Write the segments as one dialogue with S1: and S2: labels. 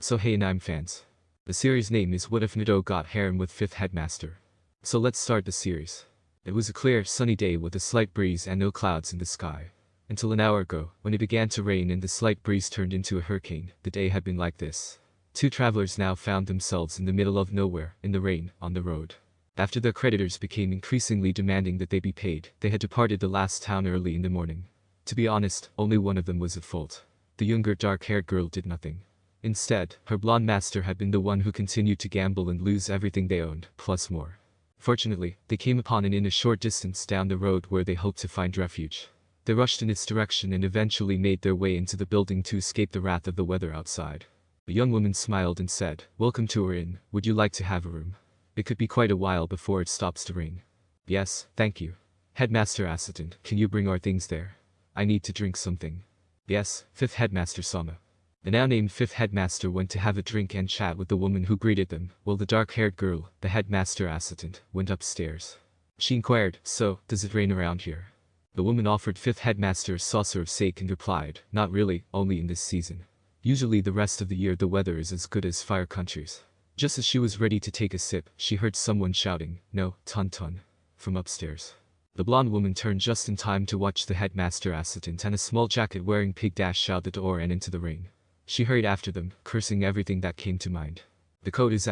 S1: So hey anime fans. The series name is What If Naruto Got Harem with 5th Headmaster. So let's start the series. It was a clear, sunny day with a slight breeze and no clouds in the sky. Until an hour ago, when it began to rain and the slight breeze turned into a hurricane, the day had been like this. Two travelers now found themselves in the middle of nowhere, in the rain, on the road. After their creditors became increasingly demanding that they be paid, they had departed the last town early in the morning. To be honest, only one of them was at fault. The younger dark-haired girl did nothing. Instead, her blonde master had been the one who continued to gamble and lose everything they owned, plus more. Fortunately, they came upon an inn a short distance down the road where they hoped to find refuge. They rushed in its direction and eventually made their way into the building to escape the wrath of the weather outside. The young woman smiled and said, "Welcome to our inn, would you like to have a room? It could be quite a while before it stops to rain." "Yes, thank you. Headmaster Assistant, can you bring our things there? I need to drink something." "Yes, 5th Headmaster Sama." The now-named 5th Headmaster went to have a drink and chat with the woman who greeted them, while the dark-haired girl, the Headmaster Assistant, went upstairs. She inquired, "So, does it rain around here?" The woman offered 5th Headmaster a saucer of sake and replied, "Not really, only in this season. Usually the rest of the year the weather is as good as fire countries." Just as she was ready to take a sip, she heard someone shouting, "No, Tun," from upstairs. The blonde woman turned just in time to watch the Headmaster Assistant and a small jacket-wearing pig dash out the door and into the rain. She hurried after them, cursing everything that came to mind. The code is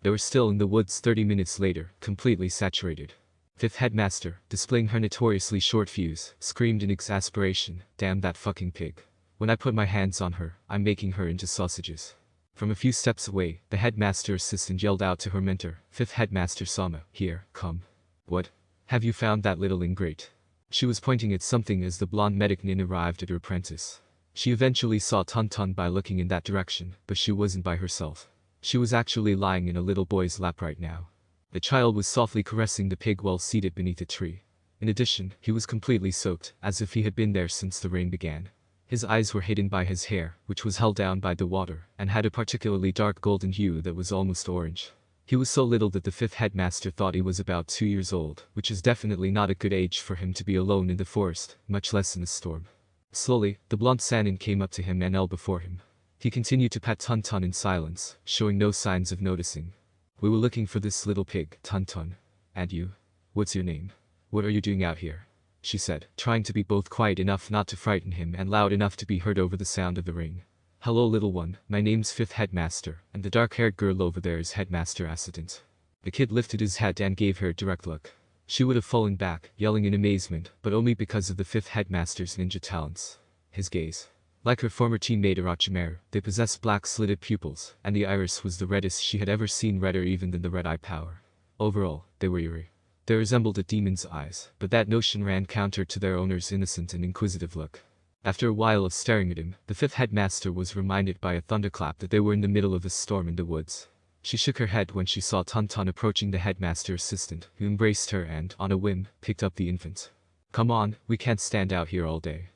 S1: They were still in the woods 30 minutes later, completely saturated. 5th Headmaster, displaying her notoriously short fuse, screamed in exasperation, "Damn that fucking pig. When I put my hands on her, I'm making her into sausages." From a few steps away, the headmaster assistant yelled out to her mentor, 5th Headmaster Sama, "Here, come." "What? Have you found that little ingrate?" She was pointing at something as the blonde medic Nin arrived at her apprentice. She eventually saw Tun by looking in that direction, but she wasn't by herself. She was actually lying in a little boy's lap right now. The child was softly caressing the pig while seated beneath a tree. In addition, he was completely soaked, as if he had been there since the rain began. His eyes were hidden by his hair, which was held down by the water, and had a particularly dark golden hue that was almost orange. He was so little that the 5th Headmaster thought he was about 2 years old, which is definitely not a good age for him to be alone in the forest, much less in a storm. Slowly, the blonde Sanin came up to him and knelt before him. He continued to pat Tun in silence, showing no signs of noticing. "We were looking for this little pig, Tun. And you? What's your name? What are you doing out here?" she said, trying to be both quiet enough not to frighten him and loud enough to be heard over the sound of the rain. "Hello little one, my name's 5th Headmaster, and the dark-haired girl over there is Headmaster Assistant." The kid lifted his head and gave her a direct look. She would have fallen back, yelling in amazement, but only because of the 5th Headmaster's ninja talents. His gaze. Like her former teammate Orochimaru, they possessed black slitted pupils, and the iris was the reddest she had ever seen, redder even than the red eye power. Overall, they were eerie. They resembled a demon's eyes, but that notion ran counter to their owner's innocent and inquisitive look. After a while of staring at him, the 5th Headmaster was reminded by a thunderclap that they were in the middle of a storm in the woods. She shook her head when she saw Tun approaching the Headmaster Assistant, who embraced her and, on a whim, picked up the infant. "Come on, we can't stand out here all day."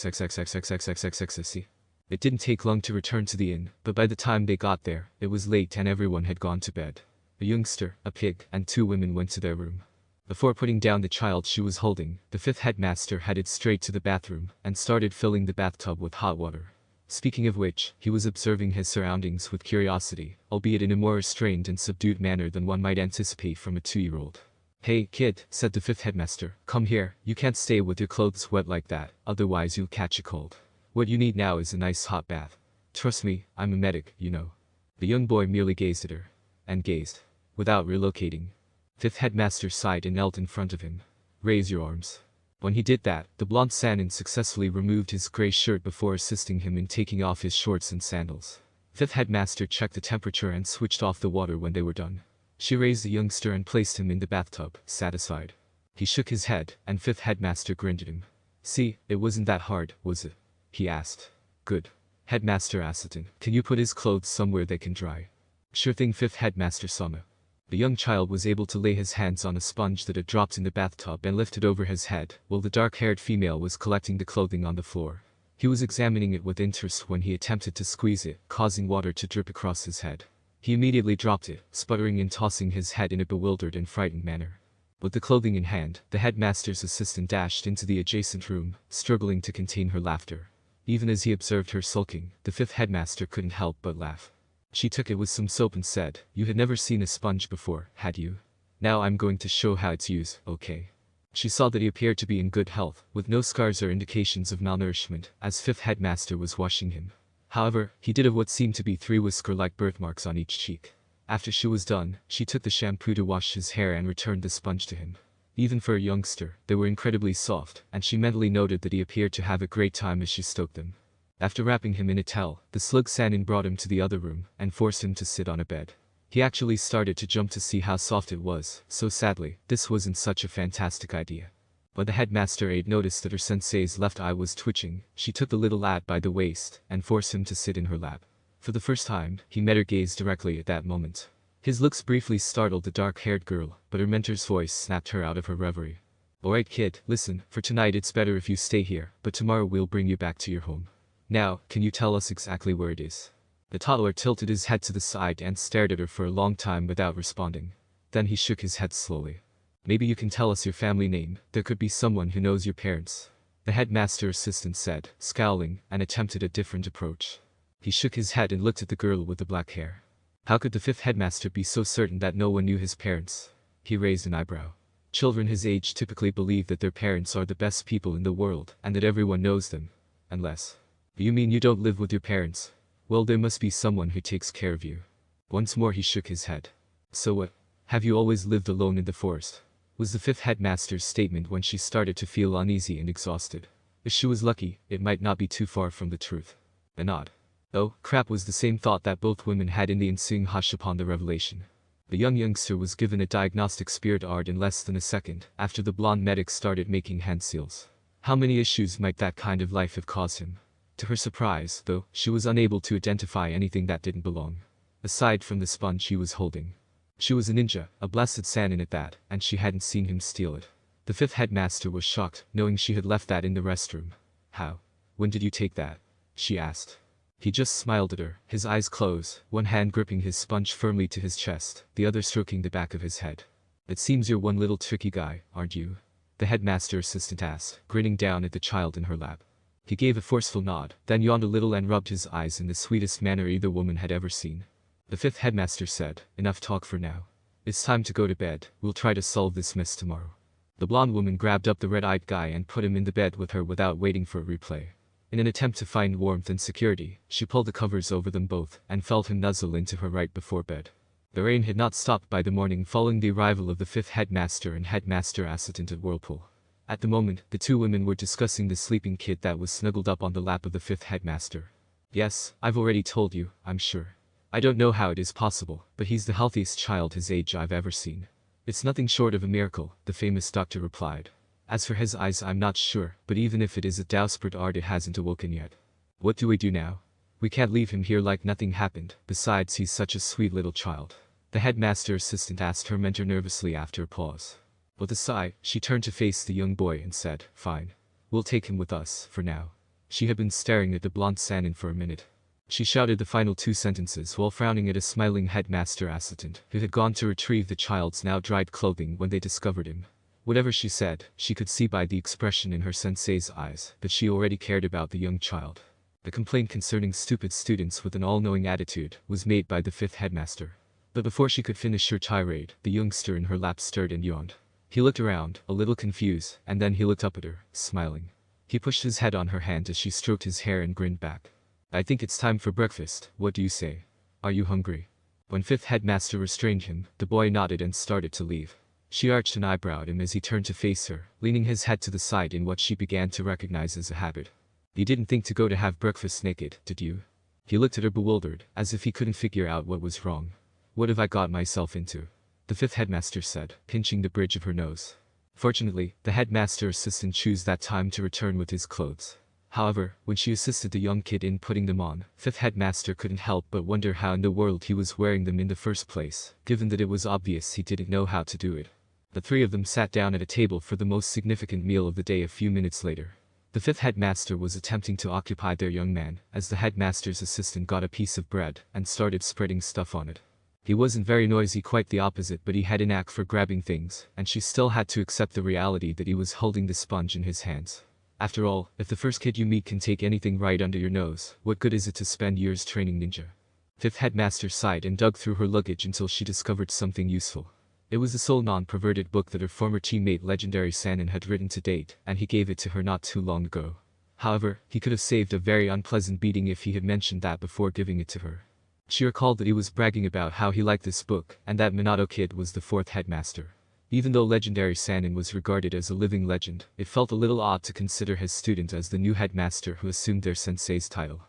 S1: It didn't take long to return to the inn, but by the time they got there, it was late and everyone had gone to bed. A youngster, a pig, and 2 women went to their room. Before putting down the child she was holding, the 5th Headmaster headed straight to the bathroom and started filling the bathtub with hot water. Speaking of which, he was observing his surroundings with curiosity, albeit in a more restrained and subdued manner than one might anticipate from a 2-year-old. "Hey, kid," said the 5th Headmaster, "come here, you can't stay with your clothes wet like that, otherwise you'll catch a cold. What you need now is a nice hot bath. Trust me, I'm a medic, you know." The young boy merely gazed at her. And gazed. Without relocating. 5th Headmaster sighed and knelt in front of him. "Raise your arms." When he did that, the blonde Sanin successfully removed his gray shirt before assisting him in taking off his shorts and sandals. 5th Headmaster checked the temperature and switched off the water when they were done. She raised the youngster and placed him in the bathtub, satisfied. He shook his head, and 5th Headmaster grinned at him. See, it wasn't that hard, was it? He asked. Good. Headmaster Aston, can you put his clothes somewhere they can dry? Sure thing, Fifth Headmaster Sama. The young child was able to lay his hands on a sponge that had dropped in the bathtub and lift it over his head, while the dark-haired female was collecting the clothing on the floor. He was examining it with interest when he attempted to squeeze it, causing water to drip across his head. He immediately dropped it, sputtering and tossing his head in a bewildered and frightened manner. With the clothing in hand, the headmaster's assistant dashed into the adjacent room, struggling to contain her laughter. Even as he observed her sulking, the fifth headmaster couldn't help but laugh. She took it with some soap and said, "You had never seen a sponge before, had you? Now I'm going to show how it's used, okay?" She saw that he appeared to be in good health, with no scars or indications of malnourishment, as fifth headmaster was washing him. However, he did have what seemed to be 3 whisker-like birthmarks on each cheek. After she was done, she took the shampoo to wash his hair and returned the sponge to him. Even for a youngster, they were incredibly soft, and she mentally noted that he appeared to have a great time as she stroked them. After wrapping him in a towel, the slug Sanin brought him to the other room and forced him to sit on a bed. He actually started to jump to see how soft it was, so sadly, this wasn't such a fantastic idea. When the headmaster aide noticed that her sensei's left eye was twitching, she took the little lad by the waist and forced him to sit in her lap. For the first time, he met her gaze directly at that moment. His looks briefly startled the dark-haired girl, but her mentor's voice snapped her out of her reverie. "Alright kid, listen, for tonight it's better if you stay here, but tomorrow we'll bring you back to your home. Now, can you tell us exactly where it is?" The toddler tilted his head to the side and stared at her for a long time without responding. Then he shook his head slowly. "Maybe you can tell us your family name, there could be someone who knows your parents," the headmaster assistant said, scowling, and attempted a different approach. He shook his head and looked at the girl with the black hair. How could the fifth headmaster be so certain that no one knew his parents? He raised an eyebrow. Children his age typically believe that their parents are the best people in the world and that everyone knows them. Unless. You mean you don't live with your parents? Well, there must be someone who takes care of you. Once more he shook his head. So what? Have you always lived alone in the forest? Was the fifth headmaster's statement when she started to feel uneasy and exhausted. If she was lucky, it might not be too far from the truth. A nod. Oh, crap, was the same thought that both women had in the ensuing hush upon the revelation. The young youngster was given a diagnostic spirit art in less than a second after the blonde medic started making hand seals. How many issues might that kind of life have caused him? To her surprise, though, she was unable to identify anything that didn't belong. Aside from the sponge he was holding. She was a ninja, a blasted Sanin at that, and she hadn't seen him steal it. The fifth headmaster was shocked, knowing she had left that in the restroom. How? When did you take that? She asked. He just smiled at her, his eyes closed, one hand gripping his sponge firmly to his chest, the other stroking the back of his head. It seems you're one little tricky guy, aren't you? The headmaster assistant asked, grinning down at the child in her lap. He gave a forceful nod, then yawned a little and rubbed his eyes in the sweetest manner either woman had ever seen. The fifth headmaster said, "Enough talk for now. It's time to go to bed, we'll try to solve this mess tomorrow." The blonde woman grabbed up the red-eyed guy and put him in the bed with her without waiting for a replay. In an attempt to find warmth and security, she pulled the covers over them both and felt him nuzzle into her right before bed. The rain had not stopped by the morning following the arrival of the fifth headmaster and headmaster assistant at Whirlpool. At the moment, the two women were discussing the sleeping kid that was snuggled up on the lap of the fifth headmaster. "Yes, I've already told you, I'm sure. I don't know how it is possible, but he's the healthiest child his age I've ever seen." "It's nothing short of a miracle," the famous doctor replied. "As for his eyes, I'm not sure, but even if it is a Dowspert art, it hasn't awoken yet. What do we do now? We can't leave him here like nothing happened, besides he's such a sweet little child." The headmaster assistant asked her mentor nervously after a pause. With a sigh, she turned to face the young boy and said, "Fine. We'll take him with us, for now." She had been staring at the blonde Sanin for a minute. She shouted the final 2 sentences while frowning at a smiling headmaster assistant who had gone to retrieve the child's now dried clothing when they discovered him. Whatever she said, she could see by the expression in her sensei's eyes that she already cared about the young child. The complaint concerning stupid students with an all-knowing attitude was made by the fifth headmaster. But before she could finish her tirade, the youngster in her lap stirred and yawned. He looked around, a little confused, and then he looked up at her, smiling. He pushed his head on her hand as she stroked his hair and grinned back. "I think it's time for breakfast, what do you say? Are you hungry?" When fifth headmaster restrained him, the boy nodded and started to leave. She arched an eyebrow at him as he turned to face her, leaning his head to the side in what she began to recognize as a habit. "You didn't think to go to have breakfast naked, did you?" He looked at her bewildered, as if he couldn't figure out what was wrong. "What have I got myself into?" the fifth headmaster said, pinching the bridge of her nose. Fortunately, the headmaster assistant chose that time to return with his clothes. However, when she assisted the young kid in putting them on, fifth headmaster couldn't help but wonder how in the world he was wearing them in the first place, given that it was obvious he didn't know how to do it. The three of them sat down at a table for the most significant meal of the day a few minutes later. The fifth headmaster was attempting to occupy their young man, as the headmaster's assistant got a piece of bread and started spreading stuff on it. He wasn't very noisy, quite the opposite, but he had a knack for grabbing things, and she still had to accept the reality that he was holding the sponge in his hands. After all, if the first kid you meet can take anything right under your nose, what good is it to spend years training ninja? Fifth headmaster sighed and dug through her luggage until she discovered something useful. It was the sole non-perverted book that her former teammate Legendary Sanin had written to date, and he gave it to her not too long ago. However, he could have saved a very unpleasant beating if he had mentioned that before giving it to her. She recalled that he was bragging about how he liked this book, and that Minato Kid was the fourth headmaster. Even though Legendary Sanin was regarded as a living legend, it felt a little odd to consider his student as the new headmaster who assumed their sensei's title.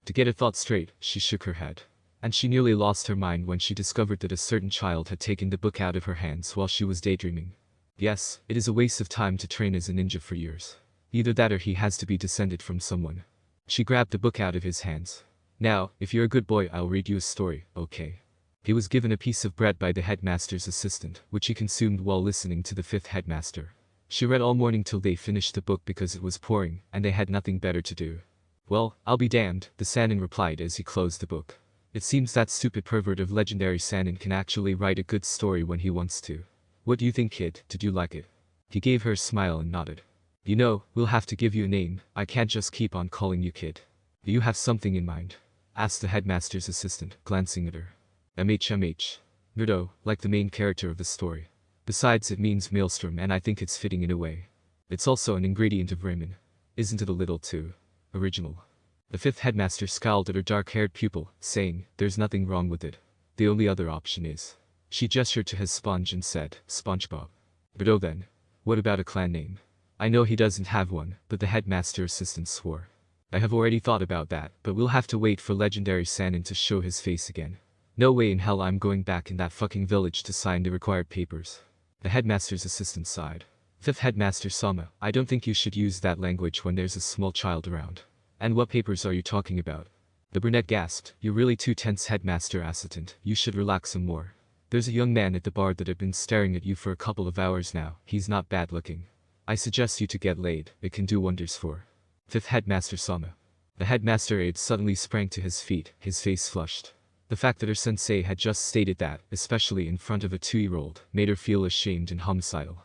S1: To get her thoughts straight, she shook her head. And she nearly lost her mind when she discovered that a certain child had taken the book out of her hands while she was daydreaming. Yes, it is a waste of time to train as a ninja for years. Either that or he has to be descended from someone. She grabbed the book out of his hands. Now, if you're a good boy, I'll read you a story, okay? He was given a piece of bread by the headmaster's assistant, which he consumed while listening to the fifth headmaster. She read all morning till they finished the book because it was pouring, and they had nothing better to do. Well, I'll be damned, the Sanin replied as he closed the book. It seems that stupid pervert of Legendary Sanin can actually write a good story when he wants to. What do you think, kid? Did you like it? He gave her a smile and nodded. You know, we'll have to give you a name. I can't just keep on calling you kid. Do you have something in mind? Asked the headmaster's assistant, glancing at her. MHMH. Naruto, like the main character of the story. Besides, it means maelstrom, and I think it's fitting in a way. It's also an ingredient of ramen. Isn't it a little too original? The fifth headmaster scowled at her dark-haired pupil, saying, there's nothing wrong with it. The only other option is. She gestured to his sponge and said, SpongeBob. But oh then. What about a clan name? I know he doesn't have one, but the headmaster assistant swore. I have already thought about that, but we'll have to wait for Legendary Sanin to show his face again. No way in hell I'm going back in that fucking village to sign the required papers. The headmaster's assistant sighed. Fifth headmaster Sama, I don't think you should use that language when there's a small child around. And what papers are you talking about? The brunette gasped, you're really too tense, headmaster assistant, you should relax some more. There's a young man at the bar that had been staring at you for a couple of hours now, he's not bad looking. I suggest you to get laid, it can do wonders for. Fifth headmaster Sama. The headmaster aide suddenly sprang to his feet, his face flushed. The fact that her sensei had just stated that, especially in front of a 2-year-old, made her feel ashamed and homicidal.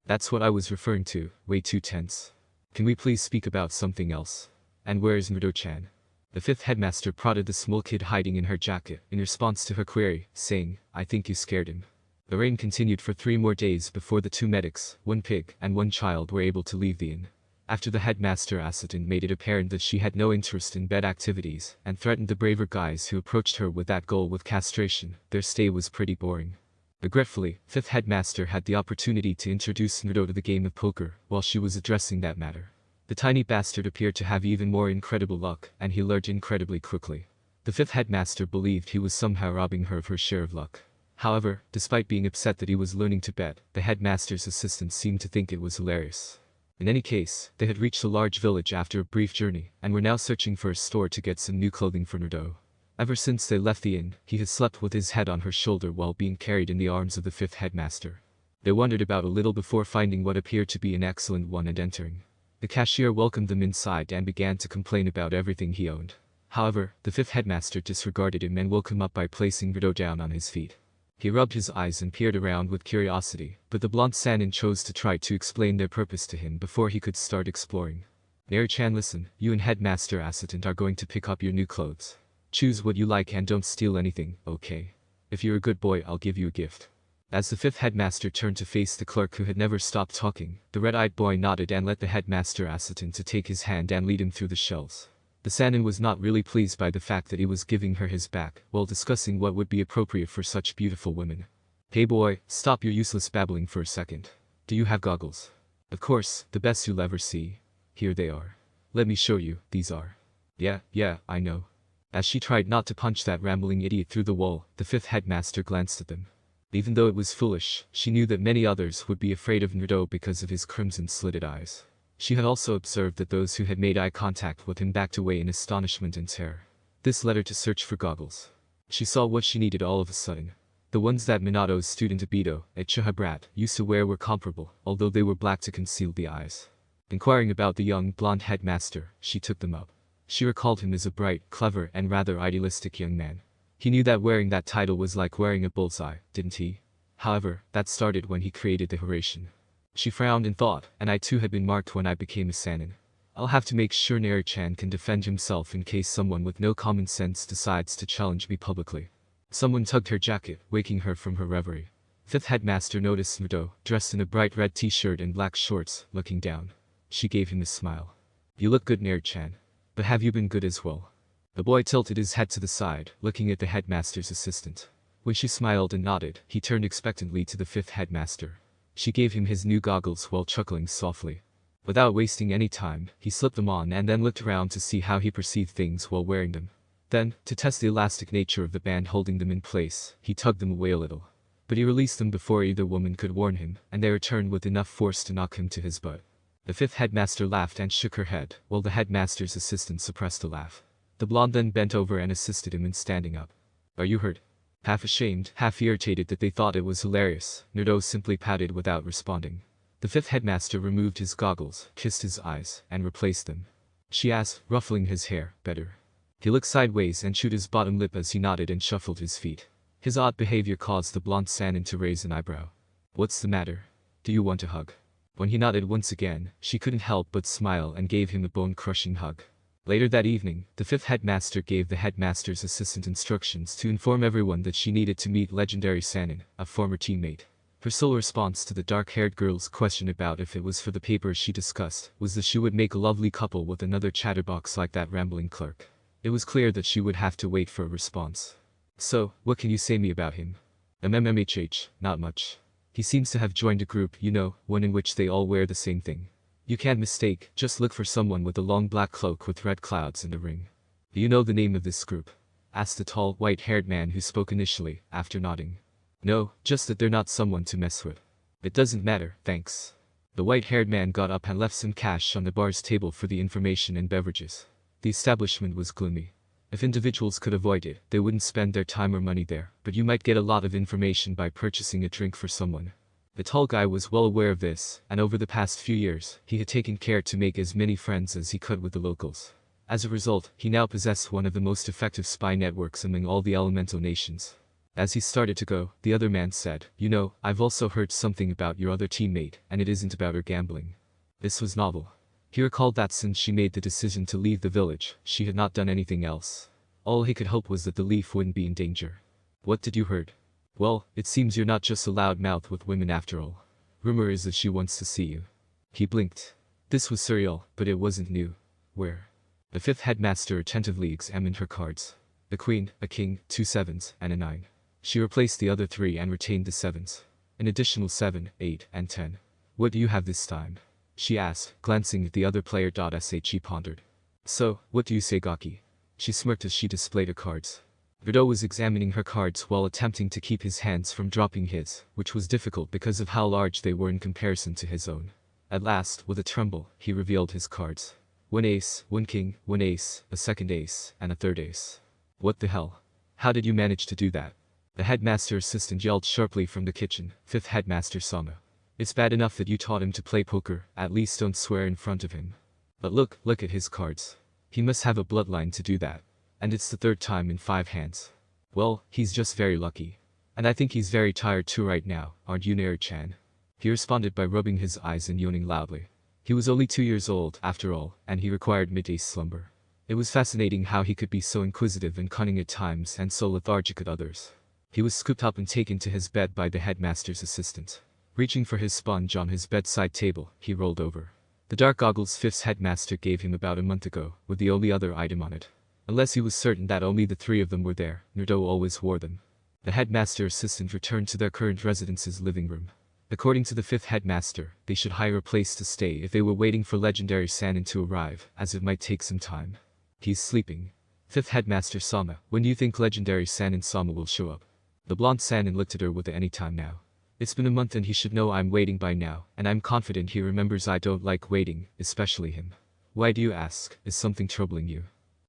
S1: That's what I was referring to, way too tense. Can we please speak about something else? And where is Naruto-chan? The fifth headmaster prodded the small kid hiding in her jacket, in response to her query, saying, I think you scared him. The rain continued for 3 more days before the 2 medics, 1 pig, and 1 child were able to leave the inn. After the headmaster assistant made it apparent that she had no interest in bed activities, and threatened the braver guys who approached her with that goal with castration, their stay was pretty boring. Regretfully, fifth headmaster had the opportunity to introduce Naruto to the game of poker, while she was addressing that matter. The tiny bastard appeared to have even more incredible luck, and he learned incredibly quickly. The fifth headmaster believed he was somehow robbing her of her share of luck. However, despite being upset that he was learning to bet, the headmaster's assistant seemed to think it was hilarious. In any case, they had reached a large village after a brief journey, and were now searching for a store to get some new clothing for Naruto. Ever since they left the inn, he had slept with his head on her shoulder while being carried in the arms of the fifth headmaster. They wandered about a little before finding what appeared to be an excellent one and entering. The cashier welcomed them inside and began to complain about everything he owned. However, the fifth headmaster disregarded him and woke him up by placing Naruto down on his feet. He rubbed his eyes and peered around with curiosity, but the blonde Sanin chose to try to explain their purpose to him before he could start exploring. Naruto-chan, listen, you and headmaster assistant are going to pick up your new clothes. Choose what you like and don't steal anything, okay? If you're a good boy, I'll give you a gift. As the fifth headmaster turned to face the clerk who had never stopped talking, the red-eyed boy nodded and let the headmaster assistant to take his hand and lead him through the shelves. The Sanin was not really pleased by the fact that he was giving her his back, while discussing what would be appropriate for such beautiful women. Hey boy, stop your useless babbling for a second. Do you have goggles? Of course, the best you'll ever see. Here they are. Let me show you, these are. Yeah, I know. As she tried not to punch that rambling idiot through the wall, the fifth headmaster glanced at them. Even though it was foolish, she knew that many others would be afraid of Naruto because of his crimson-slitted eyes. She had also observed that those who had made eye contact with him backed away in astonishment and terror. This led her to search for goggles. She saw what she needed all of a sudden. The ones that Minato's student Obito, a Chihabrat, used to wear were comparable, although they were black to conceal the eyes. Inquiring about the young, blonde headmaster, she took them up. She recalled him as a bright, clever, and rather idealistic young man. He knew that wearing that title was like wearing a bullseye, didn't he? However, that started when he created the Hiraishin. She frowned and thought, and I too had been marked when I became a Sannin. I'll have to make sure Naru-chan can defend himself in case someone with no common sense decides to challenge me publicly. Someone tugged her jacket, waking her from her reverie. Fifth headmaster noticed Naruto, dressed in a bright red t-shirt and black shorts, looking down. She gave him a smile. You look good, Naru-chan. But have you been good as well? The boy tilted his head to the side, looking at the headmaster's assistant. When she smiled and nodded, he turned expectantly to the fifth headmaster. She gave him his new goggles while chuckling softly. Without wasting any time, he slipped them on and then looked around to see how he perceived things while wearing them. Then, to test the elastic nature of the band holding them in place, he tugged them away a little. But he released them before either woman could warn him, and they returned with enough force to knock him to his butt. The fifth headmaster laughed and shook her head, while the headmaster's assistant suppressed a laugh. The blonde then bent over and assisted him in standing up. Are you hurt? Half ashamed, half irritated that they thought it was hilarious, Naruto simply pouted without responding. The fifth headmaster removed his goggles, kissed his eyes, and replaced them. She asked, ruffling his hair, better. He looked sideways and chewed his bottom lip as he nodded and shuffled his feet. His odd behavior caused the blonde Sannin to raise an eyebrow. What's the matter? Do you want a hug? When he nodded once again, she couldn't help but smile and gave him a bone-crushing hug. Later that evening, the fifth headmaster gave the headmaster's assistant instructions to inform everyone that she needed to meet legendary Sannin, a former teammate. Her sole response to the dark-haired girl's question about if it was for the paper she discussed was that she would make a lovely couple with another chatterbox like that rambling clerk. It was clear that she would have to wait for a response. So, what can you say me about him? MMHH, not much. He seems to have joined a group, you know, one in which they all wear the same thing. You can't mistake, just look for someone with a long black cloak with red clouds and a ring. Do you know the name of this group? Asked the tall, white-haired man who spoke initially, after nodding. No, just that they're not someone to mess with. It doesn't matter, thanks. The white-haired man got up and left some cash on the bar's table for the information and beverages. The establishment was gloomy. If individuals could avoid it, they wouldn't spend their time or money there, but you might get a lot of information by purchasing a drink for someone. The tall guy was well aware of this, and over the past few years, he had taken care to make as many friends as he could with the locals. As a result, he now possessed one of the most effective spy networks among all the elemental nations. As he started to go, the other man said, You know, I've also heard something about your other teammate, and it isn't about her gambling. This was novel. He recalled that since she made the decision to leave the village, she had not done anything else. All he could hope was that the leaf wouldn't be in danger. What did you heard? Well, it seems you're not just a loud mouth with women after all. Rumor is that she wants to see you. He blinked. This was surreal, but it wasn't new. Where? The fifth headmaster attentively examined her cards. The queen, a king, 2 sevens, and a 9. She replaced the other 3 and retained the 7s. An additional 7, 8, and 10. What do you have this time? She asked, glancing at the other player. She pondered. So, what do you say, Gaki? She smirked as she displayed her cards. Naruto was examining her cards while attempting to keep his hands from dropping his, which was difficult because of how large they were in comparison to his own. At last, with a tremble, he revealed his cards. 1 ace, 1 king, 1 ace, a second ace, and a third ace. What the hell? How did you manage to do that? The headmaster assistant yelled sharply from the kitchen. Fifth headmaster Sama. It's bad enough that you taught him to play poker, at least don't swear in front of him. But look at his cards. He must have a bloodline to do that. And it's the 3rd time in 5 hands. Well, he's just very lucky. And I think he's very tired too right now, aren't you, Naru-chan? He responded by rubbing his eyes and yawning loudly. He was only 2 years old, after all, and he required midday slumber. It was fascinating how he could be so inquisitive and cunning at times and so lethargic at others. He was scooped up and taken to his bed by the headmaster's assistant. Reaching for his sponge on his bedside table, he rolled over. The dark goggles Fifth's headmaster gave him about a month ago were the only other item on it. Unless he was certain that only the 3 of them were there, Naruto always wore them. The headmaster assistant returned to their current residence's living room. According to the 5th headmaster, they should hire a place to stay if they were waiting for legendary Sannin to arrive, as it might take some time. He's sleeping. 5th headmaster Sama, when do you think legendary Sannin Sama will show up? The blonde Sanin looked at her with the anytime now. It's been a month and he should know I'm waiting by now, and I'm confident he remembers I don't like waiting, especially him. Why do you ask? Is something troubling you?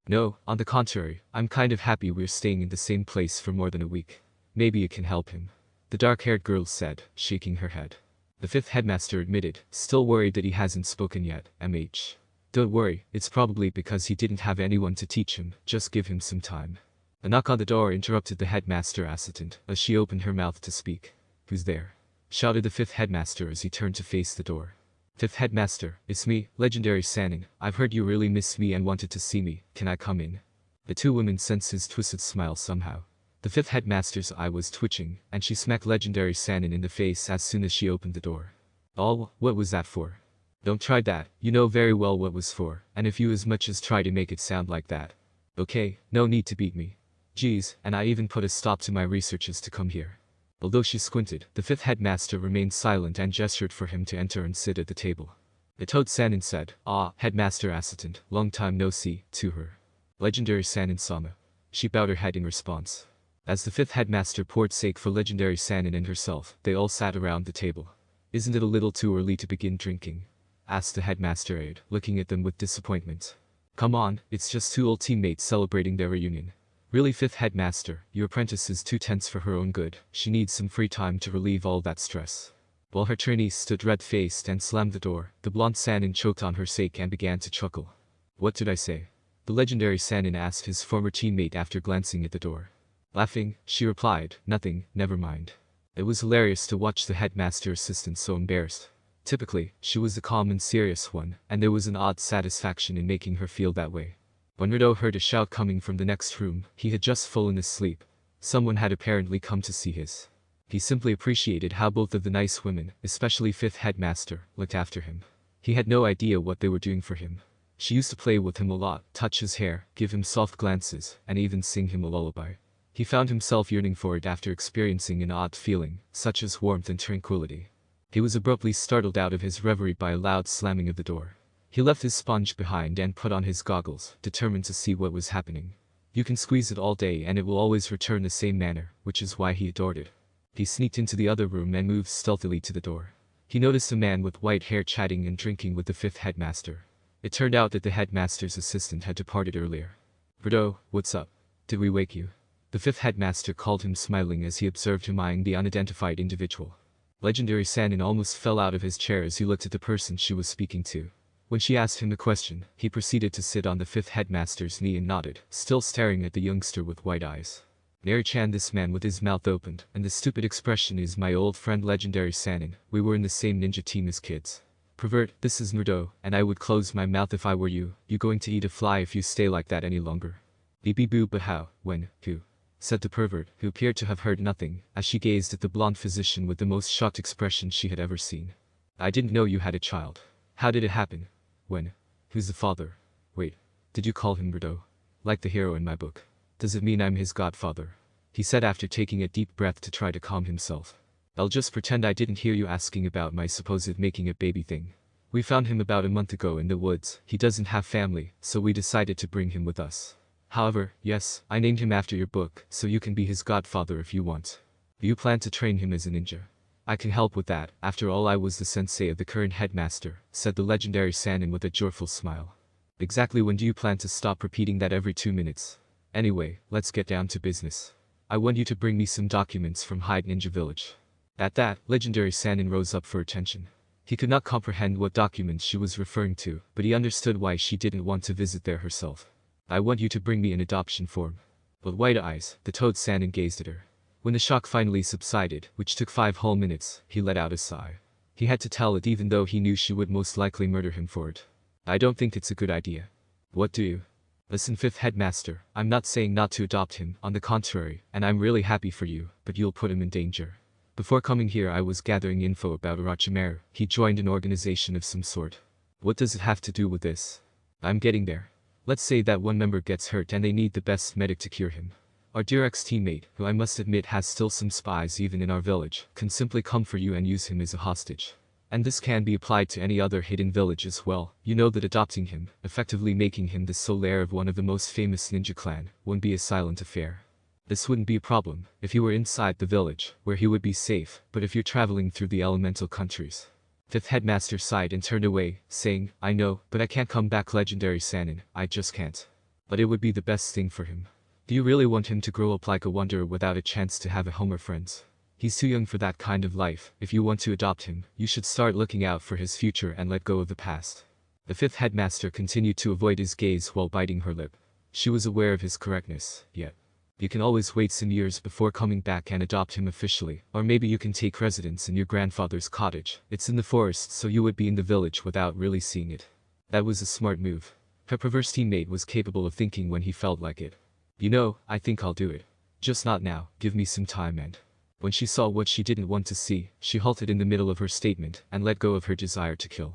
S1: No, on the contrary, I'm kind of happy we're staying in the same place for more than a week. Maybe it can help him. The dark-haired girl said, shaking her head. The fifth headmaster admitted, still worried that he hasn't spoken yet, MH. Don't worry, it's probably because he didn't have anyone to teach him, just give him some time. A knock on the door interrupted the headmaster assistant as she opened her mouth to speak. Who's there? Shouted the fifth headmaster as he turned to face the door. Fifth headmaster, it's me, legendary Sanin. I've heard you really miss me and wanted to see me. Can I come in? The two women sensed his twisted smile somehow. The fifth headmaster's eye was twitching, and she smacked legendary Sanin in the face as soon as she opened the door. Oh, what was that for? Don't try that, you know very well what was for, and if you as much as try to make it sound like that. Okay, no need to beat me. Geez, and I even put a stop to my researches to come here. Although she squinted, the fifth headmaster remained silent and gestured for him to enter and sit at the table. The toad Sanin said, "Ah, headmaster assistant, long time no see," to her. Legendary Sanin Sama. She bowed her head in response. As the fifth headmaster poured sake for legendary Sanin and herself, they all sat around the table. Isn't it a little too early to begin drinking? Asked the headmaster aide, looking at them with disappointment. Come on, it's just two old teammates celebrating their reunion. Really, fifth headmaster, your apprentice is too tense for her own good. She needs some free time to relieve all that stress. While her trainee stood red-faced and slammed the door, the blonde Sanin choked on her sake and began to chuckle. What did I say? The legendary Sanin asked his former teammate after glancing at the door. Laughing, she replied, nothing, never mind. It was hilarious to watch the headmaster assistant so embarrassed. Typically, she was the calm and serious one, and there was an odd satisfaction in making her feel that way. When Naruto heard a shout coming from the next room, he had just fallen asleep. Someone had apparently come to see his. He simply appreciated how both of the nice women, especially fifth headmaster, looked after him. He had no idea what they were doing for him. She used to play with him a lot, touch his hair, give him soft glances, and even sing him a lullaby. He found himself yearning for it after experiencing an odd feeling, such as warmth and tranquility. He was abruptly startled out of his reverie by a loud slamming of the door. He left his sponge behind and put on his goggles, determined to see what was happening. You can squeeze it all day and it will always return the same manner, which is why he adored it. He sneaked into the other room and moved stealthily to the door. He noticed a man with white hair chatting and drinking with the fifth headmaster. It turned out that the headmaster's assistant had departed earlier. Naruto, what's up? Did we wake you? The fifth headmaster called him, smiling as he observed him eyeing the unidentified individual. Legendary Sanin almost fell out of his chair as he looked at the person she was speaking to. When she asked him the question, he proceeded to sit on the fifth headmaster's knee and nodded, still staring at the youngster with white eyes. Nari-chan, this man with his mouth opened, and the stupid expression is my old friend legendary Sanin. We were in the same ninja team as kids. Pervert, this is Naruto, and I would close my mouth if I were you. You going to eat a fly if you stay like that any longer. Boo, but how, when, who? Said the pervert, who appeared to have heard nothing, as she gazed at the blonde physician with the most shocked expression she had ever seen. I didn't know you had a child. How did it happen? When? Who's the father? Wait, did you call him Naruto? Like the hero in my book. Does it mean I'm his godfather? He said after taking a deep breath to try to calm himself. I'll just pretend I didn't hear you asking about my supposed making a baby thing. We found him about a month ago in the woods. He doesn't have family, so we decided to bring him with us. However, yes, I named him after your book, so you can be his godfather if you want. Do you plan to train him as a ninja? I can help with that, after all I was the sensei of the current headmaster, said the legendary Sanin with a joyful smile. Exactly when do you plan to stop repeating that every 2 minutes? Anyway, let's get down to business. I want you to bring me some documents from Hyde Ninja Village. At that, legendary Sanin rose up for attention. He could not comprehend what documents she was referring to, but he understood why she didn't want to visit there herself. I want you to bring me an adoption form. With wide eyes, the toad Sanin gazed at her. When the shock finally subsided, which took 5 whole minutes, he let out a sigh. He had to tell it even though he knew she would most likely murder him for it. I don't think it's a good idea. What do you? Listen, fifth headmaster, I'm not saying not to adopt him, on the contrary, and I'm really happy for you, but you'll put him in danger. Before coming here I was gathering info about Orochimaru. He joined an organization of some sort. What does it have to do with this? I'm getting there. Let's say that one member gets hurt and they need the best medic to cure him. Our dear ex-teammate, who I must admit has still some spies even in our village, can simply come for you and use him as a hostage. And this can be applied to any other hidden village as well. You know that adopting him, effectively making him the sole heir of one of the most famous ninja clan, won't be a silent affair. This wouldn't be a problem if he were inside the village, where he would be safe, but if you're traveling through the elemental countries. Fifth headmaster sighed and turned away, saying, I know, but I can't come back, legendary Sanin, I just can't. But it would be the best thing for him. Do you really want him to grow up like a wanderer without a chance to have a home or friends? He's too young for that kind of life. If you want to adopt him, you should start looking out for his future and let go of the past. The fifth headmaster continued to avoid his gaze while biting her lip. She was aware of his correctness, yet. You can always wait some years before coming back and adopt him officially, or maybe you can take residence in your grandfather's cottage. It's in the forest, so you would be in the village without really seeing it. That was a smart move. Her perverse teammate was capable of thinking when he felt like it. You know, I think I'll do it. Just not now, give me some time. And when she saw what she didn't want to see, she halted in the middle of her statement and let go of her desire to kill.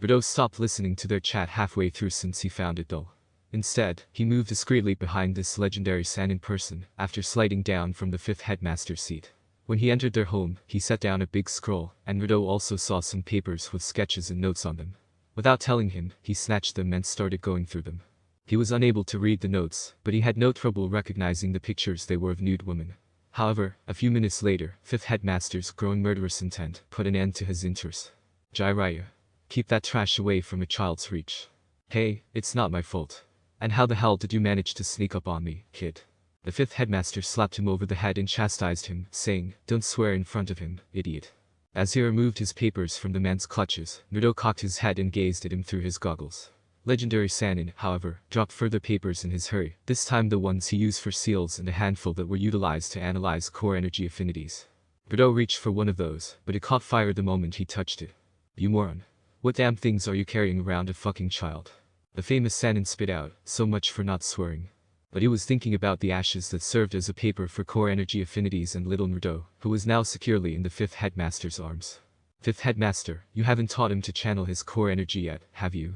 S1: Rudo stopped listening to their chat halfway through since he found it dull. Instead, he moved discreetly behind this legendary Sanin person after sliding down from the fifth headmaster's seat. When he entered their home, he set down a big scroll, and Rudo also saw some papers with sketches and notes on them. Without telling him, he snatched them and started going through them. He was unable to read the notes, but he had no trouble recognizing the pictures. They were of nude women. However, a few minutes later, fifth headmaster's growing murderous intent put an end to his interest. Jiraiya, keep that trash away from a child's reach. Hey, it's not my fault. And how the hell did you manage to sneak up on me, kid? The fifth headmaster slapped him over the head and chastised him, saying, don't swear in front of him, idiot. As he removed his papers from the man's clutches, Naruto cocked his head and gazed at him through his goggles. Legendary Sanin, however, dropped further papers in his hurry, this time the ones he used for seals and a handful that were utilized to analyze core energy affinities. Naruto reached for one of those, but it caught fire the moment he touched it. You moron. What damn things are you carrying around, a fucking child? The famous Sanin spit out, so much for not swearing. But he was thinking about the ashes that served as a paper for core energy affinities and little Naruto, who was now securely in the fifth headmaster's arms. Fifth headmaster, you haven't taught him to channel his core energy yet, have you?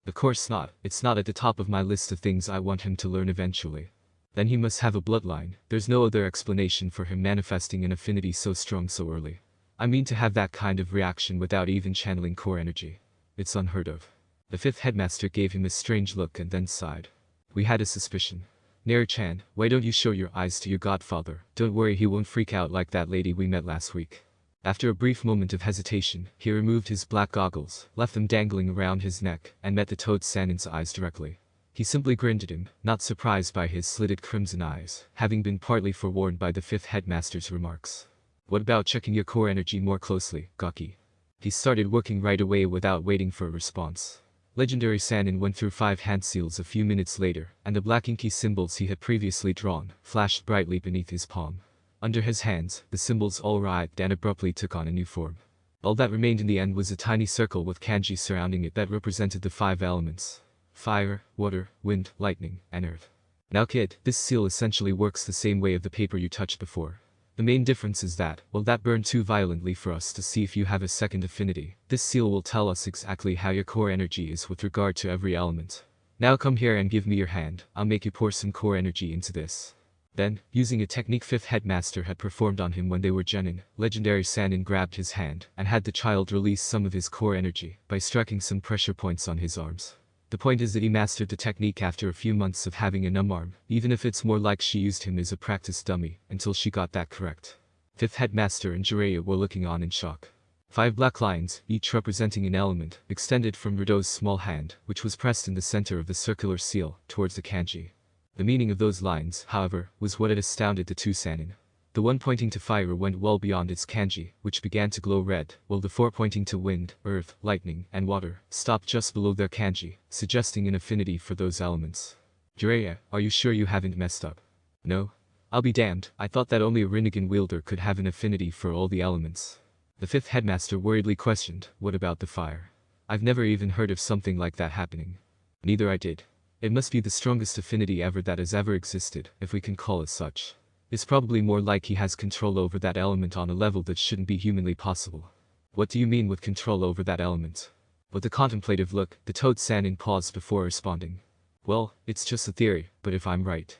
S1: Of course not, it's not at the top of my list of things I want him to learn eventually. Then he must have a bloodline, there's no other explanation for him manifesting an affinity so strong so early. I mean, to have that kind of reaction without even channeling core energy. It's unheard of. The fifth headmaster gave him a strange look and then sighed. We had a suspicion. Naru-chan, why don't you show your eyes to your godfather? Don't worry, he won't freak out like that lady we met last week. After a brief moment of hesitation, he removed his black goggles, left them dangling around his neck, and met the Toad Sanin's eyes directly. He simply grinned at him, not surprised by his slitted crimson eyes, having been partly forewarned by the fifth headmaster's remarks. What about checking your core energy more closely, Gaki? He started working right away without waiting for a response. Legendary Sanin went through 5 hand seals a few minutes later, and the black inky symbols he had previously drawn flashed brightly beneath his palm. Under his hands, the symbols all writhed and abruptly took on a new form. All that remained in the end was a tiny circle with kanji surrounding it that represented the 5 elements: fire, water, wind, lightning, and earth. Now kid, this seal essentially works the same way of the paper you touched before. The main difference is that, while that burned too violently for us to see if you have a second affinity, this seal will tell us exactly how your core energy is with regard to every element. Now come here and give me your hand, I'll make you pour some core energy into this. Then, using a technique fifth headmaster had performed on him when they were genin, legendary Sanin grabbed his hand and had the child release some of his core energy by striking some pressure points on his arms. The point is that he mastered the technique after a few months of having a numb arm, even if it's more like she used him as a practice dummy, until she got that correct. Fifth headmaster and Jiraiya were looking on in shock. 5 black lines, each representing an element, extended from Rudo's small hand, which was pressed in the center of the circular seal, towards the kanji. The meaning of those lines, however, was what had astounded the 2 Sanin. The one pointing to fire went well beyond its kanji, which began to glow red, while the 4 pointing to wind, earth, lightning, and water stopped just below their kanji, suggesting an affinity for those elements. Jiraiya, are you sure you haven't messed up? No? I'll be damned, I thought that only a Rinnegan wielder could have an affinity for all the elements. The 5th headmaster worriedly questioned, what about the fire? I've never even heard of something like that happening. Neither I did. It must be the strongest affinity ever that has ever existed, if we can call it such. It's probably more like he has control over that element on a level that shouldn't be humanly possible. What do you mean with control over that element? With a contemplative look, the Toad Sanin paused before responding. Well, it's just a theory, but if I'm right.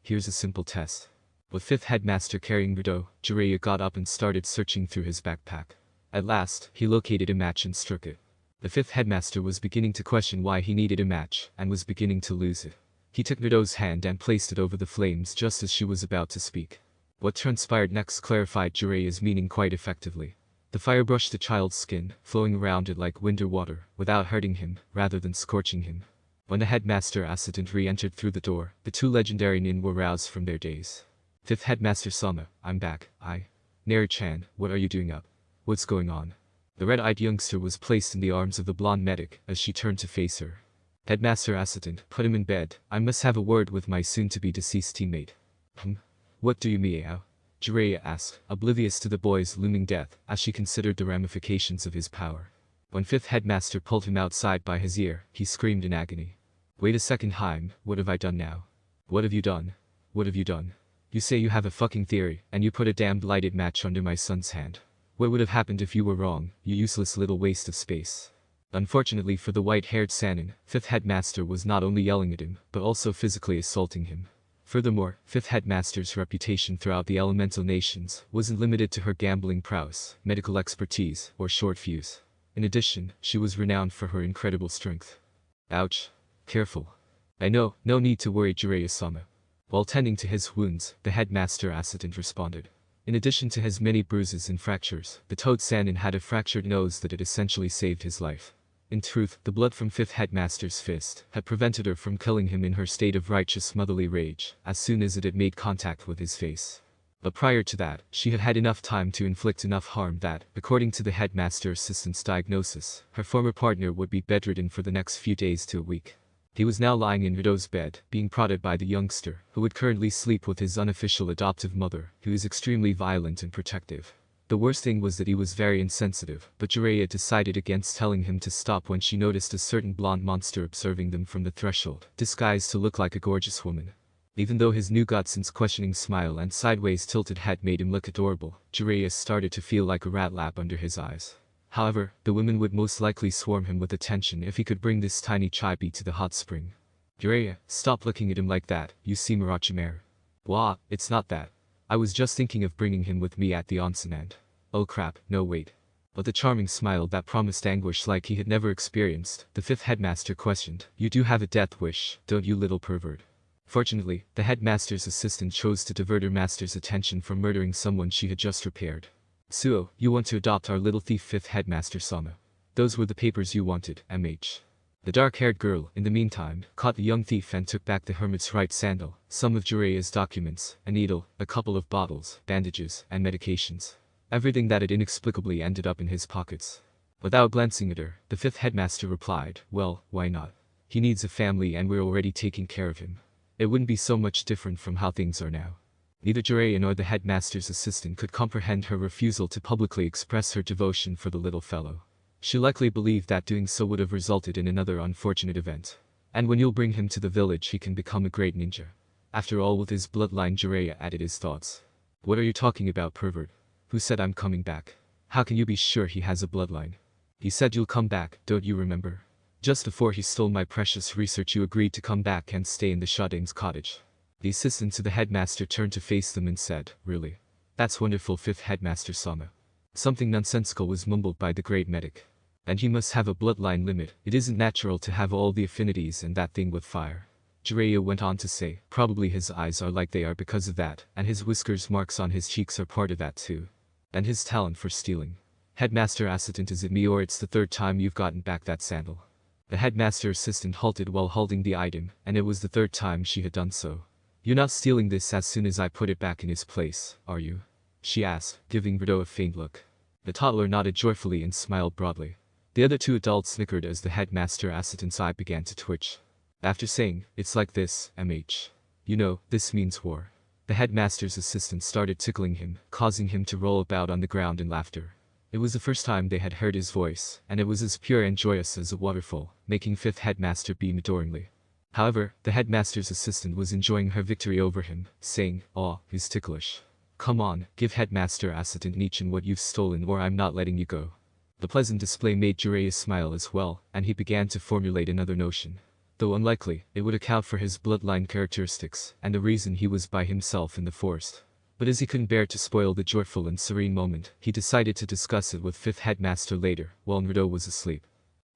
S1: Here's a simple test. With 5th headmaster carrying Rudo, Jiraiya got up and started searching through his backpack. At last, he located a match and struck it. The 5th headmaster was beginning to question why he needed a match, and was beginning to lose it. He took Naruto's hand and placed it over the flames just as she was about to speak. What transpired next clarified Jiraiya's meaning quite effectively. The fire brushed the child's skin, flowing around it like wind or water, without hurting him, rather than scorching him. When the headmaster assistant re-entered through the door, the two legendary nin were roused from their daze. Fifth headmaster Sama, I'm back. Naru-chan, what are you doing up? What's going on? The red-eyed youngster was placed in the arms of the blonde medic as she turned to face her. Headmaster assistant, put him in bed. I must have a word with my soon-to-be deceased teammate. What do you mean? Jiraiya asked, oblivious to the boy's looming death, as she considered the ramifications of his power. When fifth headmaster pulled him outside by his ear, he screamed in agony. Wait a second, Haim, what have I done now? What have you done? What have you done? You say you have a fucking theory, and you put a damned lighted match under my son's hand. What would have happened if you were wrong, you useless little waste of space? Unfortunately for the white-haired Sannin, fifth headmaster was not only yelling at him, but also physically assaulting him. Furthermore, fifth headmaster's reputation throughout the elemental nations wasn't limited to her gambling prowess, medical expertise, or short fuse. In addition, she was renowned for her incredible strength. Ouch. Careful. I know, no need to worry, Jiraiya-sama. While tending to his wounds, the headmaster assistant responded. In addition to his many bruises and fractures, the Toad Sannin had a fractured nose that had essentially saved his life. In truth, the blood from fifth headmaster's fist had prevented her from killing him in her state of righteous motherly rage, as soon as it had made contact with his face. But prior to that, she had had enough time to inflict enough harm that, according to the headmaster assistant's diagnosis, her former partner would be bedridden for the next few days to a week. He was now lying in Naruto's bed, being prodded by the youngster, who would currently sleep with his unofficial adoptive mother, who is extremely violent and protective. The worst thing was that he was very insensitive, but Jiraiya decided against telling him to stop when she noticed a certain blonde monster observing them from the threshold, disguised to look like a gorgeous woman. Even though his new Godson's questioning smile and sideways tilted head made him look adorable, Jiraiya started to feel like a rat lap under his eyes. However, the women would most likely swarm him with attention if he could bring this tiny chibi to the hot spring. Jiraiya, stop looking at him like that, you see Murachimare. Wah, it's not that. I was just thinking of bringing him with me at the onsen and… Oh crap, no wait. But the charming smile that promised anguish like he had never experienced, the fifth headmaster questioned, you do have a death wish, don't you little pervert? Fortunately, the headmaster's assistant chose to divert her master's attention from murdering someone she had just repaired. Suo, you want to adopt our little thief fifth headmaster Sama. Those were the papers you wanted, MH. The dark-haired girl, in the meantime, caught the young thief and took back the hermit's right sandal, some of Jiraiya's documents, a needle, a couple of bottles, bandages, and medications. Everything that had inexplicably ended up in his pockets. Without glancing at her, the fifth headmaster replied, well, why not? He needs a family and we're already taking care of him. It wouldn't be so much different from how things are now. Neither Jiraiya nor the headmaster's assistant could comprehend her refusal to publicly express her devotion for the little fellow. She likely believed that doing so would have resulted in another unfortunate event. And when you'll bring him to the village he can become a great ninja. After all, with his bloodline, Jiraiya added his thoughts. What are you talking about, pervert? Who said I'm coming back? How can you be sure he has a bloodline? He said you'll come back, don't you remember? Just before he stole my precious research you agreed to come back and stay in the Shodame's cottage. The assistant to the headmaster turned to face them and said, really? That's wonderful, fifth headmaster Sama. Something nonsensical was mumbled by the great medic. And he must have a bloodline limit, it isn't natural to have all the affinities and that thing with fire. Jiraiya went on to say, probably his eyes are like they are because of that, and his whiskers marks on his cheeks are part of that too. And his talent for stealing. Headmaster assistant, is it me or it's the third time you've gotten back that sandal? The headmaster assistant halted while holding the item, and it was the third time she had done so. You're not stealing this as soon as I put it back in its place, are you? She asked, giving Naruto a faint look. The toddler nodded joyfully and smiled broadly. The other two adults snickered as the headmaster assistant's eye began to twitch. After saying, it's like this, MH. You know, this means war. The headmaster's assistant started tickling him, causing him to roll about on the ground in laughter. It was the first time they had heard his voice, and it was as pure and joyous as a waterfall, making fifth headmaster beam adoringly. However, the headmaster's assistant was enjoying her victory over him, saying, "Aw, he's ticklish. Come on, give headmaster assistant Nichin what you've stolen or I'm not letting you go." The pleasant display made Jiraiya smile as well, and he began to formulate another notion. Though unlikely, it would account for his bloodline characteristics, and the reason he was by himself in the forest. But as he couldn't bear to spoil the joyful and serene moment, he decided to discuss it with fifth headmaster later, while Naruto was asleep.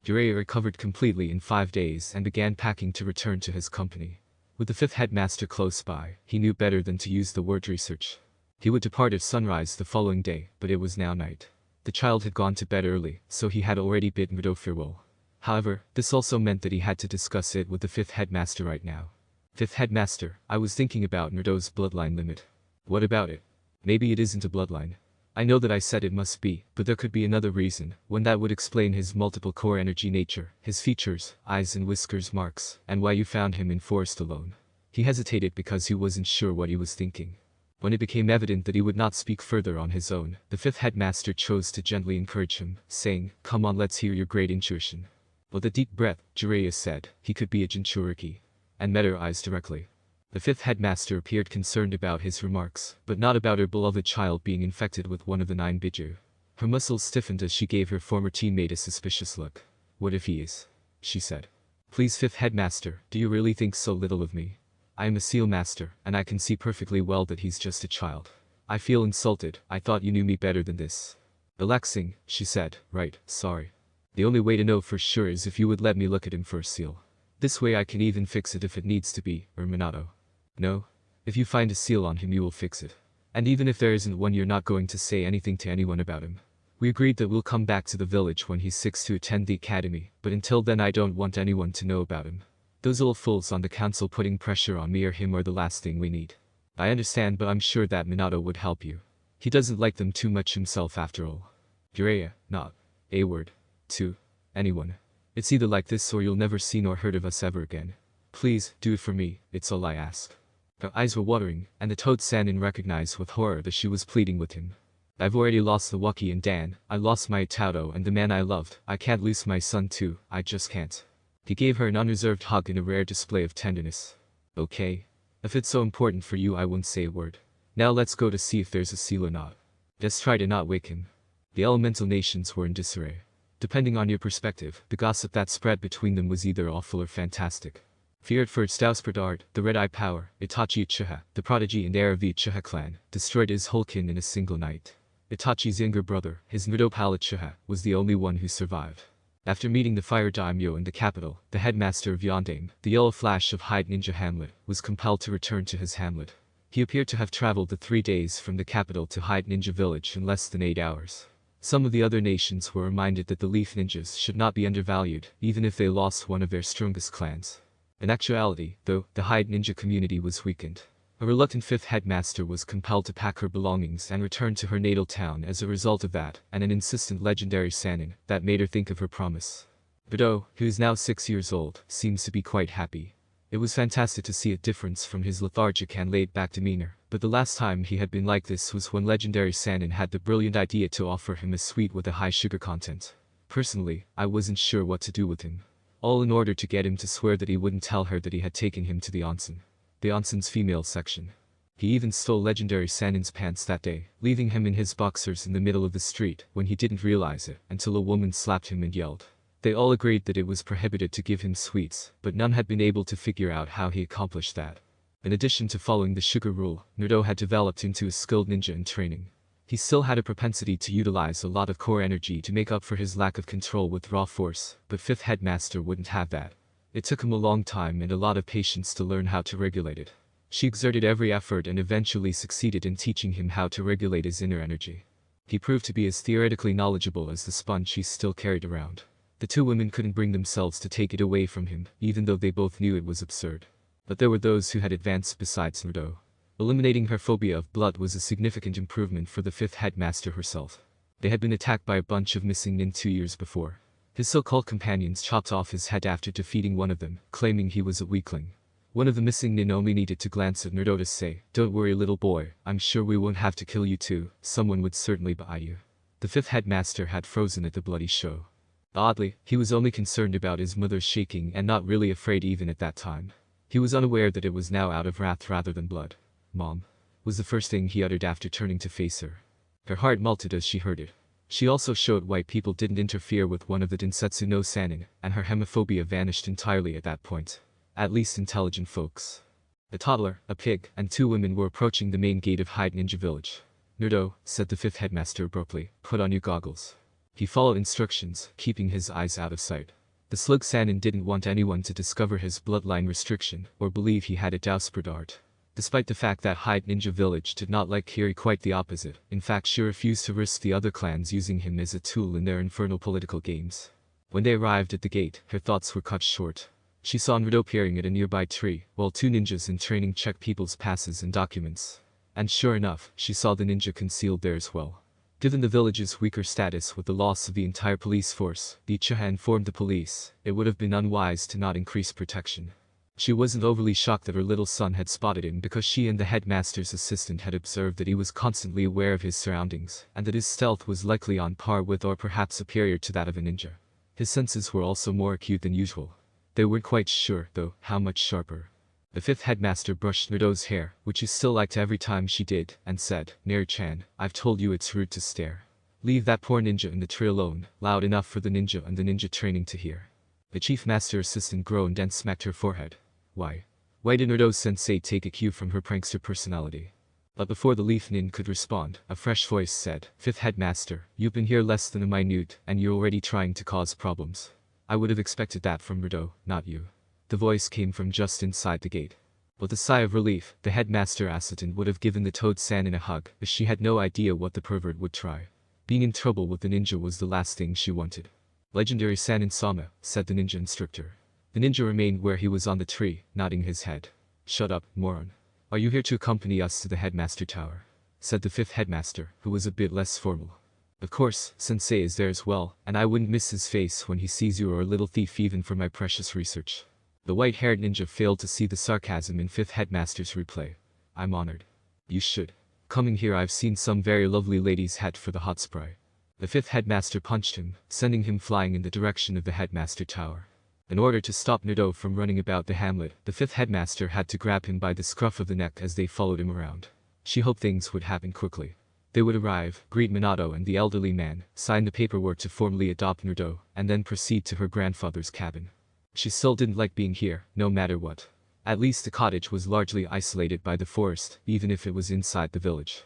S1: Jiraiya recovered completely in 5 days and began packing to return to his company. With the fifth headmaster close by, he knew better than to use the word research. He would depart at sunrise the following day, but it was now night. The child had gone to bed early, so he had already bid Naruto farewell. However, this also meant that he had to discuss it with the fifth headmaster right now. Fifth headmaster, I was thinking about Naruto's bloodline limit. What about it? Maybe it isn't a bloodline. I know that I said it must be, but there could be another reason, one that would explain his multiple core energy nature, his features, eyes and whiskers marks, and why you found him in forest alone. He hesitated because he wasn't sure what he was thinking. When it became evident that he would not speak further on his own, the fifth headmaster chose to gently encourage him, saying, "Come on, let's hear your great intuition." With a deep breath, Jiraiya said, he could be a Jinchuriki, and met her eyes directly. The fifth headmaster appeared concerned about his remarks, but not about her beloved child being infected with one of the 9 Biju. Her muscles stiffened as she gave her former teammate a suspicious look. "What if he is?" she said. "Please, fifth headmaster, do you really think so little of me? I am a seal master, and I can see perfectly well that he's just a child. I feel insulted, I thought you knew me better than this." Relaxing, she said, "Right, sorry. The only way to know for sure is if you would let me look at him for a seal. This way I can even fix it if it needs to be, or Minato." "No? If you find a seal on him you will fix it. And even if there isn't one you're not going to say anything to anyone about him. We agreed that we'll come back to the village when he's 6 to attend the academy, but until then I don't want anyone to know about him. Those old fools on the council putting pressure on me or him are the last thing we need. I understand, but I'm sure that Minato would help you. He doesn't like them too much himself after all." Jiraiya, not a word to anyone. It's either like this or you'll never see nor heard of us ever again. Please, do it for me, it's all I ask. Her eyes were watering, and the Toad Sannin recognized with horror that she was pleading with him. "I've already lost the Waki and Dan, I lost my Itato and the man I loved, I can't lose my son too, I just can't." He gave her an unreserved hug in a rare display of tenderness. "Okay. If it's so important for you I won't say a word. Now let's go to see if there's a seal or not. Just try to not wake him." The elemental nations were in disarray. Depending on your perspective, the gossip that spread between them was either awful or fantastic. Feared for Stausberdard, the Red Eye Power, Itachi Uchiha, the prodigy and heir of the Uchiha clan, destroyed his whole kin in a single night. Itachi's younger brother, his Naruto pal Uchiha, was the only one who survived. After meeting the Fire Daimyo in the capital, the headmaster of Yondaime, the Yellow Flash of Hyde Ninja Hamlet, was compelled to return to his hamlet. He appeared to have traveled the 3 days from the capital to Hyde Ninja Village in less than 8 hours. Some of the other nations were reminded that the Leaf Ninjas should not be undervalued, even if they lost one of their strongest clans. In actuality, though, the Hyde Ninja community was weakened. A reluctant fifth headmaster was compelled to pack her belongings and return to her natal town as a result of that, and an insistent legendary Sannin that made her think of her promise. Budo, who is now 6 years old, seems to be quite happy. It was fantastic to see a difference from his lethargic and laid-back demeanor, but the last time he had been like this was when legendary Sannin had the brilliant idea to offer him a sweet with a high sugar content. Personally, I wasn't sure what to do with him. All in order to get him to swear that he wouldn't tell her that he had taken him to the onsen. The onsen's female section. He even stole legendary Sannin's pants that day, leaving him in his boxers in the middle of the street when he didn't realize it until a woman slapped him and yelled. They all agreed that it was prohibited to give him sweets, but none had been able to figure out how he accomplished that. In addition to following the sugar rule, Naruto had developed into a skilled ninja in training. He still had a propensity to utilize a lot of core energy to make up for his lack of control with raw force, but fifth headmaster wouldn't have that. It took him a long time and a lot of patience to learn how to regulate it. She exerted every effort and eventually succeeded in teaching him how to regulate his inner energy. He proved to be as theoretically knowledgeable as the sponge he still carried around. The 2 women couldn't bring themselves to take it away from him, even though they both knew it was absurd. But there were those who had advanced besides Naruto. Eliminating her phobia of blood was a significant improvement for the fifth headmaster herself. They had been attacked by a bunch of missing nin 2 years before. His so-called companions chopped off his head after defeating one of them, claiming he was a weakling. One of the missing nin only needed to glance at Naruto to say, "Don't worry little boy, I'm sure we won't have to kill you too, someone would certainly buy you." The fifth headmaster had frozen at the bloody show. Oddly, he was only concerned about his mother's shaking and not really afraid even at that time. He was unaware that it was now out of wrath rather than blood. "Mom," was the first thing he uttered after turning to face her. Her heart melted as she heard it. She also showed why people didn't interfere with one of the Densetsu no Sannin, and her hemophobia vanished entirely at that point. At least intelligent folks. A toddler, a pig, and 2 women were approaching the main gate of Hyde Ninja Village. "Naruto," said the fifth headmaster abruptly, "put on your goggles." He followed instructions, keeping his eyes out of sight. The slug Sanin didn't want anyone to discover his bloodline restriction or believe he had a Dausprad art. Despite the fact that Hyde Ninja Village did not like Kiri, quite the opposite. In fact, she refused to risk the other clans using him as a tool in their infernal political games. When they arrived at the gate, her thoughts were cut short. She saw Naruto peering at a nearby tree, while two ninjas in training checked people's passes and documents. And sure enough, she saw the ninja concealed there as well. Given the village's weaker status with the loss of the entire police force, the Uchiha informed the police, it would have been unwise to not increase protection. She wasn't overly shocked that her little son had spotted him because she and the headmaster's assistant had observed that he was constantly aware of his surroundings, and that his stealth was likely on par with or perhaps superior to that of a ninja. His senses were also more acute than usual. They weren't quite sure, though, how much sharper. The fifth headmaster brushed Naruto's hair, which he still liked every time she did, and said, "Naru-chan, I've told you it's rude to stare. Leave that poor ninja in the tree alone, loud enough for the ninja and the ninja training to hear." The chief master assistant groaned and smacked her forehead. Why did Naruto-sensei take a cue from her prankster personality? But before the leaf nin could respond, a fresh voice said, "Fifth headmaster, you've been here less than a minute, and you're already trying to cause problems. I would have expected that from Naruto, not you." The voice came from just inside the gate. With a sigh of relief, the headmaster assistant would have given the Toad Sanin a hug, as she had no idea what the pervert would try. Being in trouble with the ninja was the last thing she wanted. "Legendary Sanin Sama," said the ninja instructor. The ninja remained where he was on the tree, nodding his head. "Shut up, moron. Are you here to accompany us to the headmaster tower?" said the fifth headmaster, who was a bit less formal. "Of course, sensei is there as well, and I wouldn't miss his face when he sees you or a little thief even for my precious research." The white-haired ninja failed to see the sarcasm in fifth headmaster's reply. "I'm honored. You should. Coming here I've seen some very lovely ladies head for the hot spray." The fifth headmaster punched him, sending him flying in the direction of the headmaster tower. In order to stop Naruto from running about the hamlet, the fifth headmaster had to grab him by the scruff of the neck as they followed him around. She hoped things would happen quickly. They would arrive, greet Minato and the elderly man, sign the paperwork to formally adopt Naruto, and then proceed to her grandfather's cabin. She still didn't like being here, no matter what. At least the cottage was largely isolated by the forest, even if it was inside the village.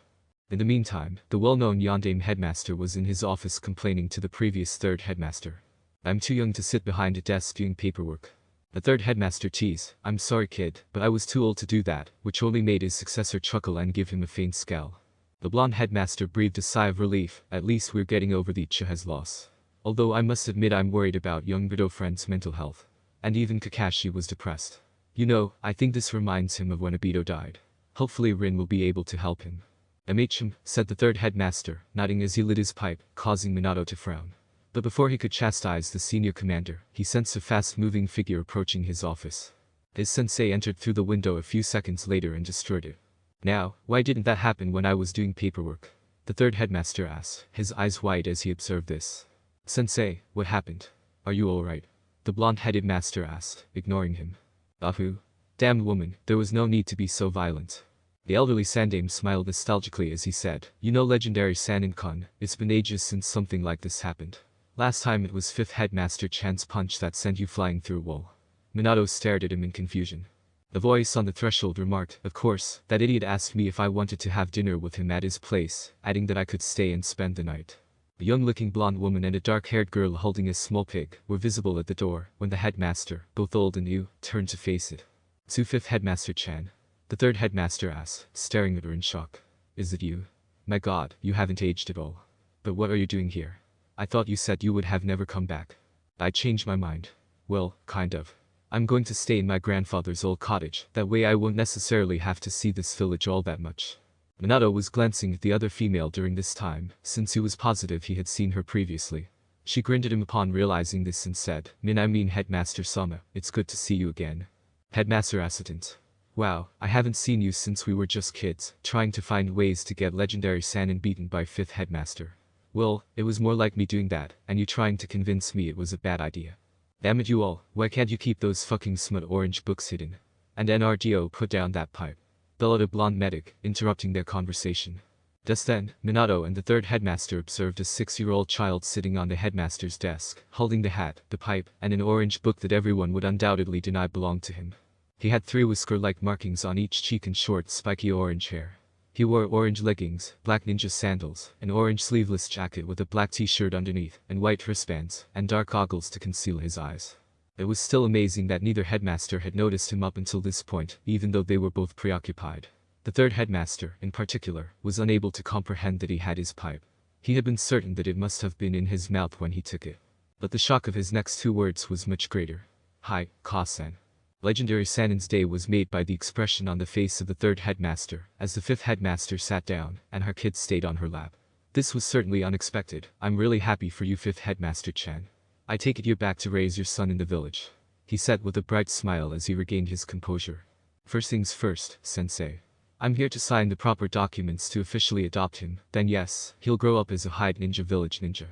S1: In the meantime, the well-known Yondaime headmaster was in his office complaining to the previous third headmaster. "I'm too young to sit behind a desk doing paperwork." The third headmaster teased, "I'm sorry kid, but I was too old to do that," which only made his successor chuckle and give him a faint scowl. The blonde headmaster breathed a sigh of relief. "At least we're getting over the Uchiha's loss. Although I must admit I'm worried about young Naruto friend's mental health." And even Kakashi was depressed. "You know, I think this reminds him of when Obito died. Hopefully Rin will be able to help him." "MHM," said the third headmaster, nodding as he lit his pipe, causing Minato to frown. But before he could chastise the senior commander, he sensed a fast-moving figure approaching his office. His sensei entered through the window a few seconds later and destroyed it. "Now, why didn't that happen when I was doing paperwork?" the third headmaster asked, his eyes wide as he observed this. "Sensei, what happened? Are you alright?" the blonde-headed master asked, ignoring him. "Ahu. Damned woman, there was no need to be so violent." The elderly Sandaime smiled nostalgically as he said, "You know legendary Sanin-kun, it's been ages since something like this happened. Last time it was fifth headmaster Chan's punch that sent you flying through a wall." Minato stared at him in confusion. The voice on the threshold remarked, "Of course, that idiot asked me if I wanted to have dinner with him at his place, adding that I could stay and spend the night." A young-looking blonde woman and a dark-haired girl holding a small pig were visible at the door when the headmaster, both old and new, turned to face it. "So fifth headmaster Chan?" the third headmaster asked, staring at her in shock. "Is it you? My god, you haven't aged at all. But what are you doing here? I thought you said you would have never come back." "I changed my mind." "Well, kind of. I'm going to stay in my grandfather's old cottage, that way I won't necessarily have to see this village all that much." Minato was glancing at the other female during this time, since he was positive he had seen her previously. She grinned at him upon realizing this and said, I mean Headmaster Sama, it's good to see you again." "Headmaster Assistant. Wow, I haven't seen you since we were just kids, trying to find ways to get legendary Sanin beaten by 5th Headmaster. Well, it was more like me doing that, and you trying to convince me it was a bad idea. Damn it you all, why can't you keep those fucking smut orange books hidden?" And NRDO put down that pipe. Bellowed a blonde medic, interrupting their conversation. Just then, Minato and the third headmaster observed a 6-year-old child sitting on the headmaster's desk, holding the hat, the pipe, and an orange book that everyone would undoubtedly deny belonged to him. He had 3 whisker-like markings on each cheek and short, spiky orange hair. He wore orange leggings, black ninja sandals, an orange sleeveless jacket with a black t-shirt underneath, and white wristbands, and dark goggles to conceal his eyes. It was still amazing that neither headmaster had noticed him up until this point, even though they were both preoccupied. The third headmaster, in particular, was unable to comprehend that he had his pipe. He had been certain that it must have been in his mouth when he took it. But the shock of his next two words was much greater. Hi, Ka-san. Legendary Sanon's day was made by the expression on the face of the third headmaster, as the fifth headmaster sat down, and her kids stayed on her lap. This was certainly unexpected. I'm really happy for you, fifth headmaster Chan. I take it you're back to raise your son in the village. He said with a bright smile as he regained his composure. First things first, sensei. I'm here to sign the proper documents to officially adopt him, then yes, he'll grow up as a Hyde Ninja Village ninja.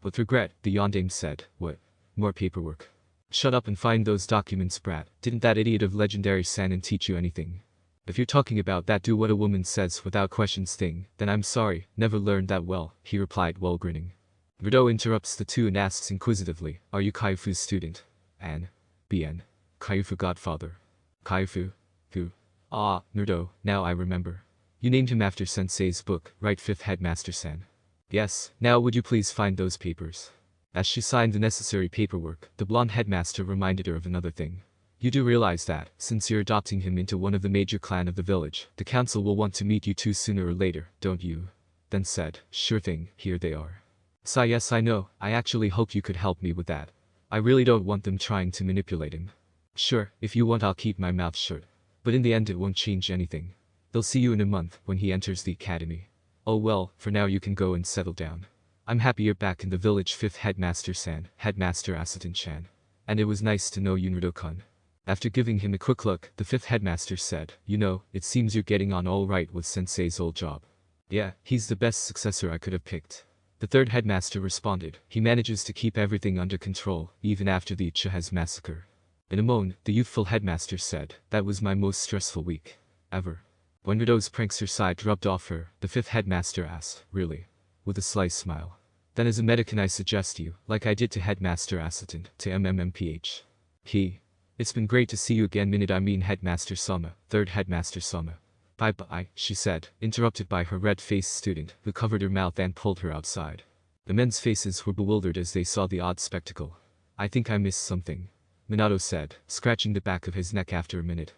S1: With regret, the yondaime said, what? More paperwork. Shut up and find those documents, brat. Didn't that idiot of legendary Sanon teach you anything? If you're talking about that do what a woman says without questions thing, then I'm sorry, never learned that well, he replied while grinning. Naruto interrupts the two and asks inquisitively, are you Kaifu's student? An. Bien. Kaifu godfather. Kaifu? Who? Ah, Naruto, now I remember. You named him after sensei's book, right, fifth headmaster-san? Yes, now would you please find those papers? As she signed the necessary paperwork, the blonde headmaster reminded her of another thing. You do realize that, since you're adopting him into one of the major clan of the village, the council will want to meet you two sooner or later, don't you? Then said, sure thing, here they are. Sigh, yes I know, I actually hope you could help me with that. I really don't want them trying to manipulate him. Sure, if you want I'll keep my mouth shut. But in the end it won't change anything. They'll see you in a month, when he enters the academy. Oh well, for now you can go and settle down. I'm happy you're back in the village, fifth headmaster-san, headmaster Asatan-chan. And it was nice to know you, Naruto-kun. After giving him a quick look, the fifth headmaster said, you know, it seems you're getting on all right with sensei's old job. Yeah, he's the best successor I could have picked. The third headmaster responded, he manages to keep everything under control, even after the Uchihas massacre. In a moan, the youthful headmaster said, that was my most stressful week. Ever. When Naruto's prankster side rubbed off her, the fifth headmaster asked, really? With a slight smile. Then as a medic can I suggest you, like I did to Headmaster Asatan, to MMMPH. It's been great to see you again Headmaster Sama, third Headmaster Sama. Bye-bye, she said, interrupted by her red-faced student, who covered her mouth and pulled her outside. The men's faces were bewildered as they saw the odd spectacle. I think I missed something. Minato said, scratching the back of his neck after a minute.